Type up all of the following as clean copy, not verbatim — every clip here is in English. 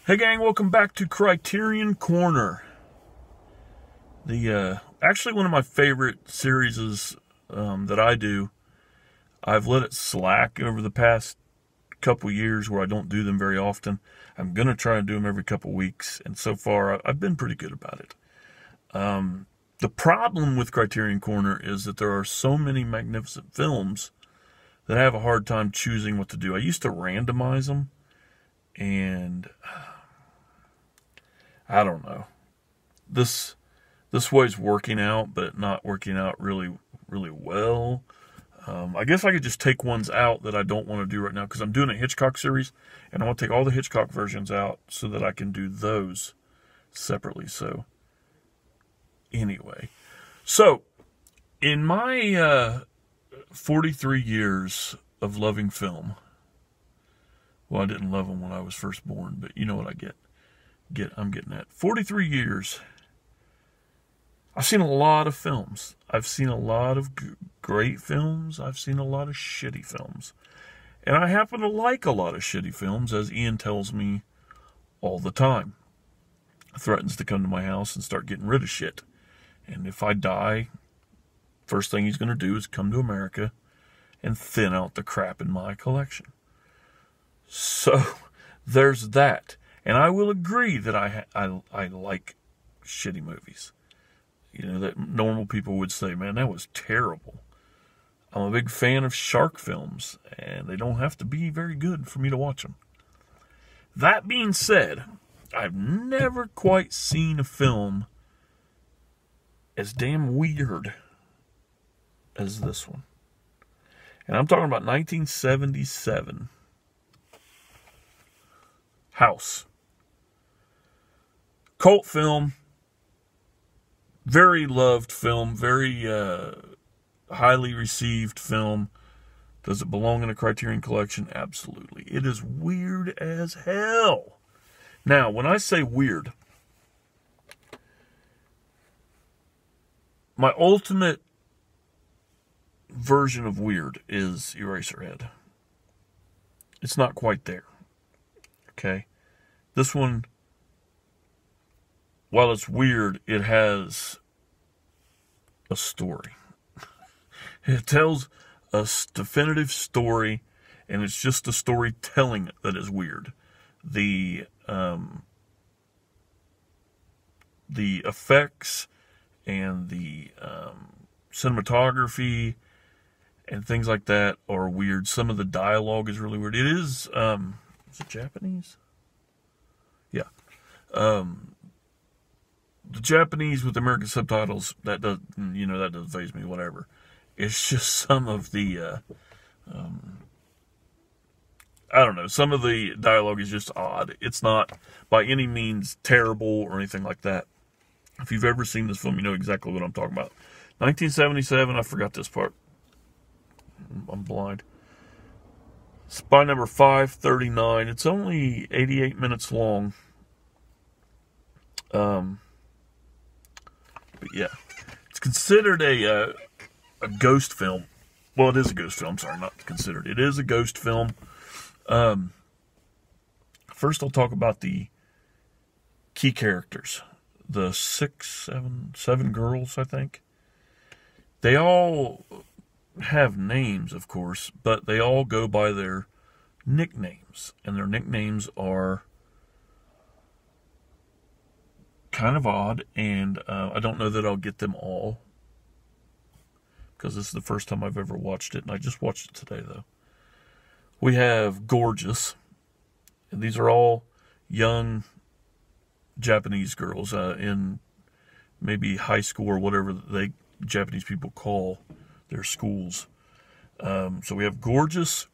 Hey gang, welcome back to Criterion Corner. Actually one of my favorite series that I do. I've let it slack over the past couple years where I don't do them very often. I'm gonna try and do them every couple weeks, and so far I've been pretty good about it. The problem with Criterion Corner is that there are so many magnificent films that I have a hard time choosing what to do. I used to randomize them, and I don't know. This way's working out, but not working out really well. I guess I could just take ones out that I don't want to do right now because I'm doing a Hitchcock series, and I want to take all the Hitchcock versions out so that I can do those separately. So, anyway. So, in my 43 years of loving film, well, I didn't love them when I was first born, but you know what I'm getting at. 43 years. I've seen a lot of films. I've seen a lot of great films. I've seen a lot of shitty films. And I happen to like a lot of shitty films, as Ian tells me all the time. Threatens to come to my house and start getting rid of shit. And if I die, first thing he's going to do is come to America and thin out the crap in my collection. So, there's that. And I will agree that I like shitty movies. You know, that normal people would say, man, that was terrible. I'm a big fan of shark films, and they don't have to be very good for me to watch them. That being said, I've never quite seen a film as damn weird as this one. And I'm talking about 1977. House. Cult film, very loved film, very highly received film. Does it belong in a Criterion collection? Absolutely. It is weird as hell. Now, when I say weird, my ultimate version of weird is Eraserhead. It's not quite there. Okay? This one, while it's weird, it has a story. It tells a definitive story, and it's just the storytelling that is weird. The effects and the cinematography and things like that are weird. Some of the dialogue is really weird. It is it Japanese? Yeah. The Japanese with American subtitles, that doesn't faze me, whatever. It's just some of the, I don't know, some of the dialogue is just odd. It's not by any means terrible or anything like that. If you've ever seen this film, you know exactly what I'm talking about. 1977, I forgot this part. I'm blind. Spy number 539. It's only 88 minutes long. But yeah, it's considered a ghost film. Well, it is a ghost film. Sorry, not considered. It is a ghost film. First, I'll talk about the key characters. The seven girls, I think. They all have names, of course, but they all go by their nicknames. And their nicknames are kind of odd, and I don't know that I'll get them all, because this is the first time I've ever watched it, and I just watched it today, though. We have Gorgeous, and these are all young Japanese girls in maybe high school or whatever Japanese people call their schools. So we have Gorgeous,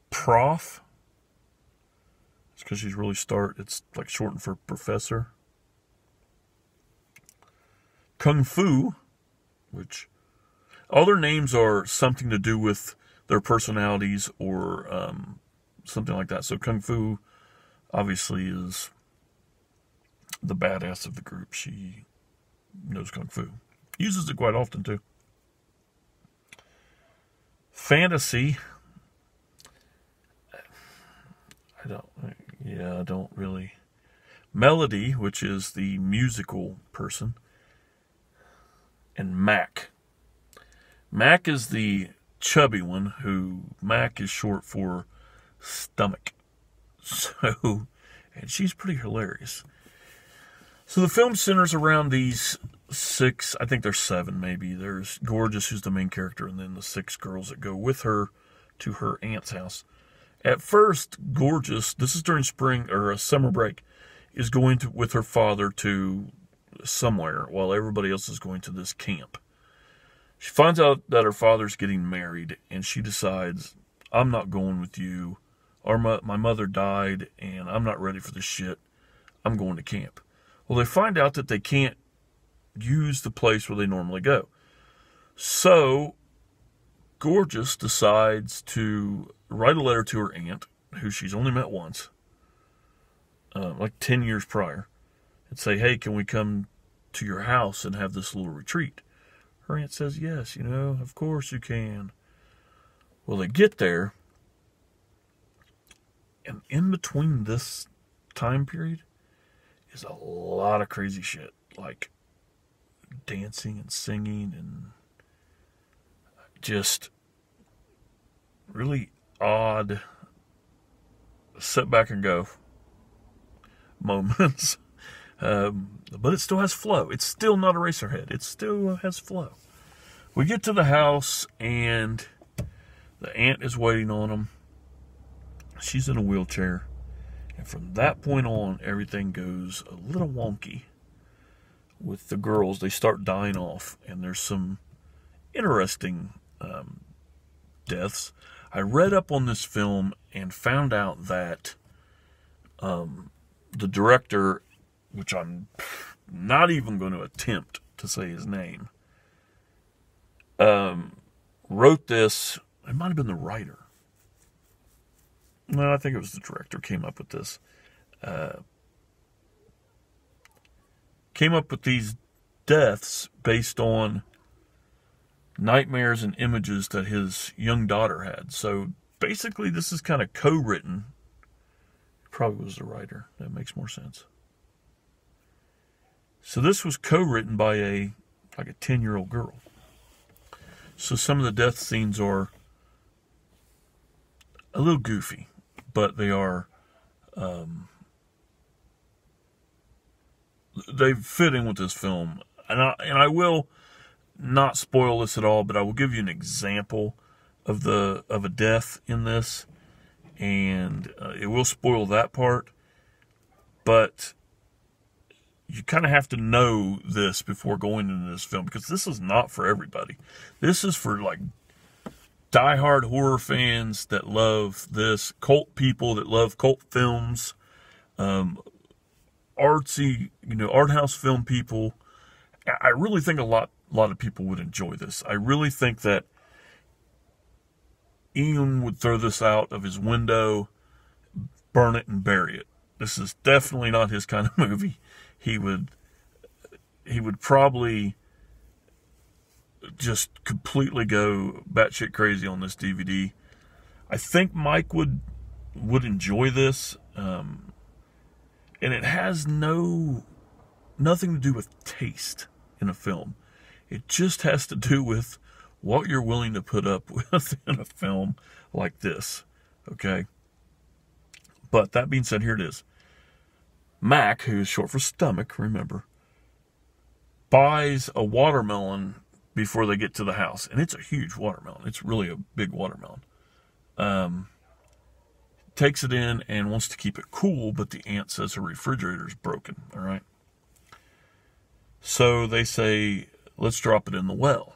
Prof, because she's really it's like shortened for professor. Kung Fu, which all their names are something to do with their personalities or something like that. So Kung Fu obviously is the badass of the group. She knows Kung Fu. Uses it quite often too. Fantasy. I don't really. Melody, which is the musical person, and Mac. Mac is the chubby one, who Mac is short for stomach. So, and she's pretty hilarious. So the film centers around these 6, I think there's 7 maybe. There's Gorgeous, who's the main character, and then the 6 girls that go with her to her aunt's house. At first, Gorgeous, this is during spring or a summer break, is going with her father to somewhere while everybody else is going to this camp. She finds out that her father's getting married, and she decides, I'm not going with you. My mother died, and I'm not ready for this shit. I'm going to camp. Well, they find out that they can't use the place where they normally go. So, Gorgeous decides to write a letter to her aunt, who she's only met once, like 10 years prior, and say, hey, can we come to your house and have this little retreat? Her aunt says, yes, of course you can. Well, they get there, and in between this time period is a lot of crazy shit, like dancing and singing and just really odd sit back and go moments. But it still has flow. It's still not Eraserhead. It still has flow. We get to the house, and the aunt is waiting on them. She's in a wheelchair. And from that point on, everything goes a little wonky with the girls. They start dying off, and there's some interesting deaths. I read up on this film and found out that the director, which I'm not even going to attempt to say his name, wrote this. It might have been the writer. No, I think it was the director came up with this. Came up with these deaths based on nightmares and images that his young daughter had. So basically this is kind of co-written. Probably was the writer. That makes more sense. So this was co-written by a 10-year-old girl. So some of the death scenes are a little goofy, but they are, they fit in with this film. And I will not spoil this at all, but I will give you an example of a death in this, and it will spoil that part. But you kind of have to know this before going into this film, because this is not for everybody. This is for like diehard horror fans that love this, cult people that love cult films, artsy, art house film people. I really think a lot of people would enjoy this. I really think that Ian would throw this out of his window, burn it and bury it. This is definitely not his kind of movie. He would probably just completely go batshit crazy on this DVD. I think Mike would enjoy this, and it has nothing to do with taste in a film. It just has to do with what you're willing to put up with in a film like this. Okay? But that being said, here it is. Mac, who is short for stomach, remember, buys a watermelon before they get to the house. And it's a huge watermelon. It's really a big watermelon. Takes it in and wants to keep it cool, but the aunt says her refrigerator's broken. All right? So they say, let's drop it in the well.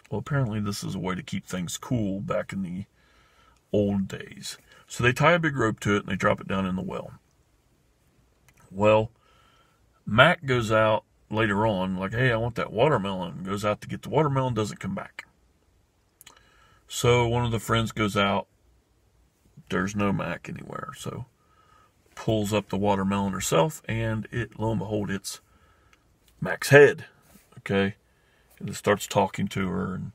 Well, apparently this is a way to keep things cool back in the old days. So they tie a big rope to it and they drop it down in the well. Well, Mac goes out later on, like, hey, I want that watermelon. Goes out to get the watermelon, doesn't come back. So one of the friends goes out. There's no Mac anywhere. So pulls up the watermelon herself, and lo and behold, it's Mac's head. Okay? And it starts talking to her, and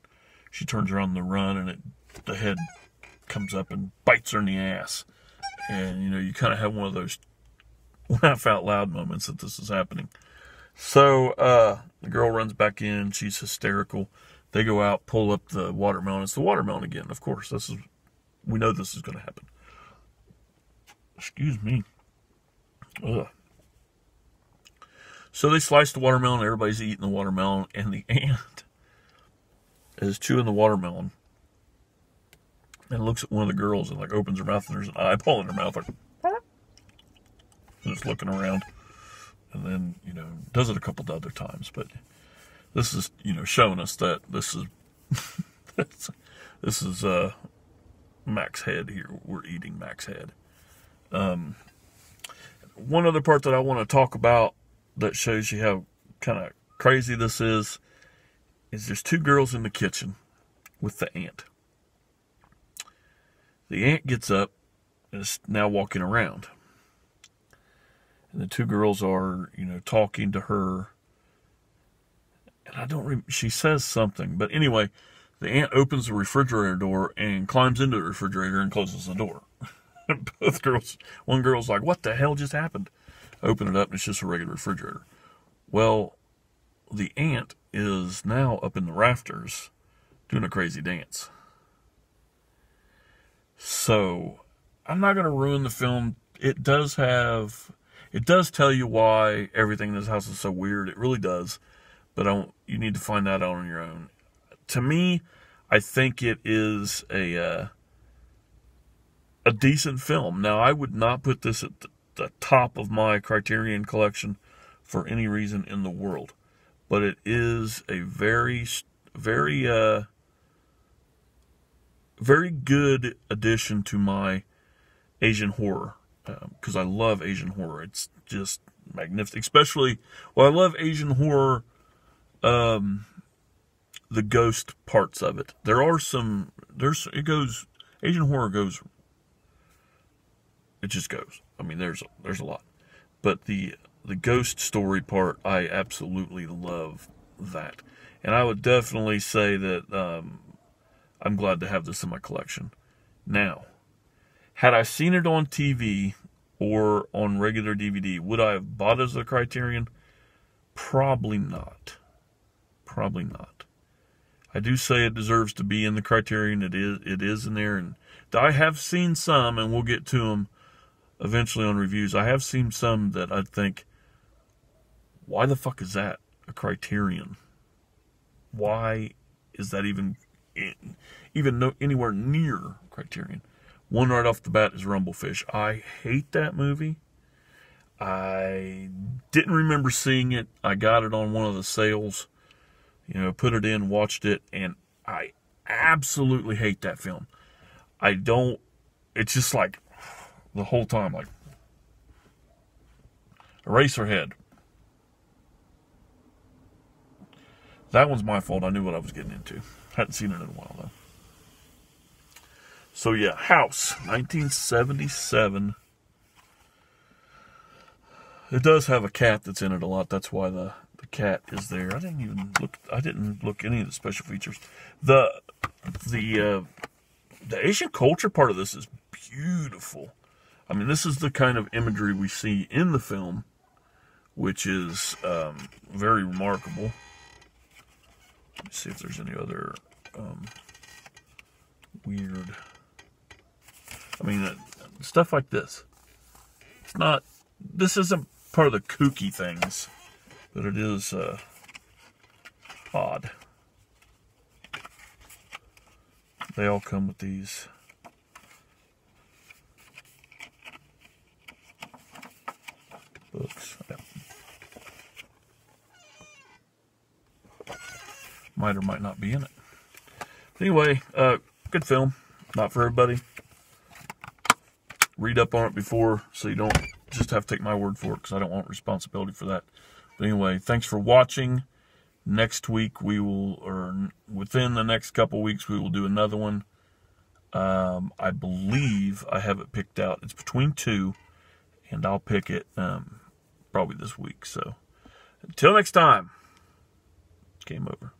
she turns around on the run, and the head comes up and bites her in the ass. And, you know, you kind of have one of those laugh out loud moments that this is happening. So, the girl runs back in. She's hysterical. They go out, pull up the watermelon. It's the watermelon again, of course. We know this is going to happen. Excuse me. Ugh. So they slice the watermelon. Everybody's eating the watermelon. And the ant is chewing the watermelon. And looks at one of the girls and, like, opens her mouth. And there's an eyeball in her mouth. Like, just looking around. And then, you know, does it a couple of other times. But this is, you know, showing us that this is this is Mac's head here. We're eating Mac's head. One other part that I want to talk about that shows you how kind of crazy this is there's two girls in the kitchen with the ant. The ant gets up and is now walking around. And the two girls are, you know, talking to her. And she says something. But anyway, the ant opens the refrigerator door and climbs into the refrigerator and closes the door. One girl's like, what the hell just happened? Open it up and it's just a regular refrigerator. Well, the ant is now up in the rafters doing a crazy dance. So, I'm not going to ruin the film. It does tell you why everything in this house is so weird. It really does. But you need to find that out on your own. To me, I think it is a decent film. Now, I would not put this at the top of my Criterion collection for any reason in the world. But it is a very, very, very good addition to my Asian horror. Because I love Asian horror. It's just magnificent. Especially, I love Asian horror, the ghost parts of it. Asian horror goes, it just goes. I mean, there's a lot. But the ghost story part, I absolutely love that. And I would definitely say that I'm glad to have this in my collection. Now, had I seen it on TV or on regular DVD, would I have bought it as a Criterion? Probably not. Probably not. I do say it deserves to be in the Criterion. It is in there. And I have seen some, and we'll get to them eventually on reviews. I have seen some that I think, why the fuck is that a Criterion? Why is that even anywhere near Criterion? One right off the bat is Rumblefish. I hate that movie. I didn't remember seeing it. I got it on one of the sales. You know, put it in, watched it, and I absolutely hate that film. It's just like, the whole time, like, Eraserhead. That one's my fault. I knew what I was getting into. Hadn't seen it in a while, though. So, yeah, House, 1977. It does have a cat that's in it a lot. That's why the cat is there. I didn't look any of the special features. The Asian culture part of this is beautiful. I mean, this is the kind of imagery we see in the film, which is very remarkable. Let me see if there's any other weird... I mean, stuff like this. This isn't part of the kooky things, but it is odd. They all come with these books. Yeah. Might or might not be in it. But anyway, good film. Not for everybody. Read up on it before, so you don't just have to take my word for it, because I don't want responsibility for that. But anyway, thanks for watching. Next week within the next couple weeks, we will do another one. I believe I have it picked out. It's between two, and I'll pick it probably this week. So until next time, game over.